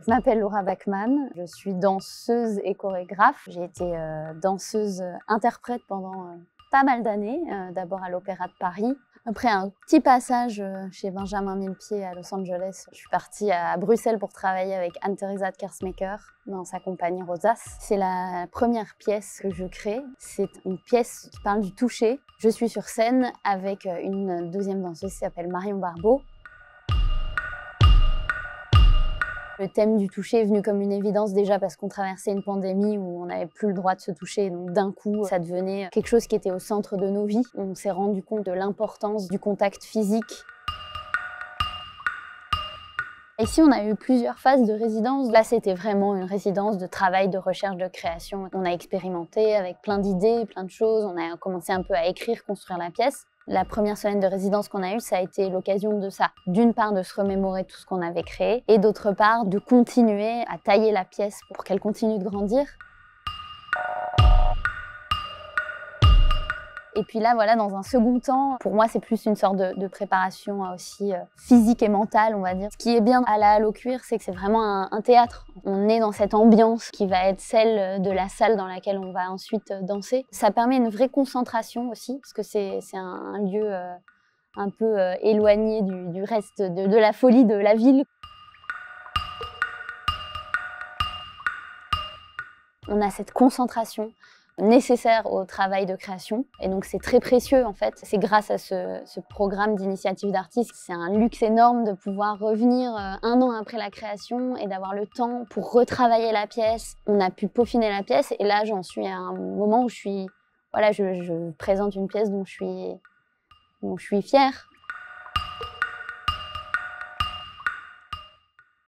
Je m'appelle Laura Bachmann, je suis danseuse et chorégraphe. J'ai été danseuse-interprète pendant pas mal d'années, d'abord à l'Opéra de Paris. Après un petit passage chez Benjamin Millepied à Los Angeles, je suis partie à Bruxelles pour travailler avec Anne-Theresa de Kersmaker dans sa compagnie Rosas. C'est la première pièce que je crée. C'est une pièce qui parle du toucher. Je suis sur scène avec une deuxième danseuse qui s'appelle Marion Barbeau. Le thème du toucher est venu comme une évidence déjà parce qu'on traversait une pandémie où on n'avait plus le droit de se toucher. Donc d'un coup, ça devenait quelque chose qui était au centre de nos vies. On s'est rendu compte de l'importance du contact physique. Ici, on a eu plusieurs phases de résidence. Là, c'était vraiment une résidence de travail, de recherche, de création. On a expérimenté avec plein d'idées, plein de choses. On a commencé un peu à écrire, construire la pièce. La première semaine de résidence qu'on a eue, ça a été l'occasion de ça. D'une part, de se remémorer tout ce qu'on avait créé, et d'autre part, de continuer à tailler la pièce pour qu'elle continue de grandir. Et puis là, voilà, dans un second temps, pour moi, c'est plus une sorte de préparation aussi physique et mentale, on va dire. Ce qui est bien à la Halle au Cuir, c'est que c'est vraiment un théâtre. On est dans cette ambiance qui va être celle de la salle dans laquelle on va ensuite danser. Ça permet une vraie concentration aussi, parce que c'est un lieu un peu éloigné du reste de la folie de la ville. On a cette concentration nécessaire au travail de création. Et donc c'est très précieux en fait. C'est grâce à ce programme d'initiative d'artistes, c'est un luxe énorme de pouvoir revenir un an après la création et d'avoir le temps pour retravailler la pièce. On a pu peaufiner la pièce et là j'en suis à un moment où je présente une pièce dont je suis fière.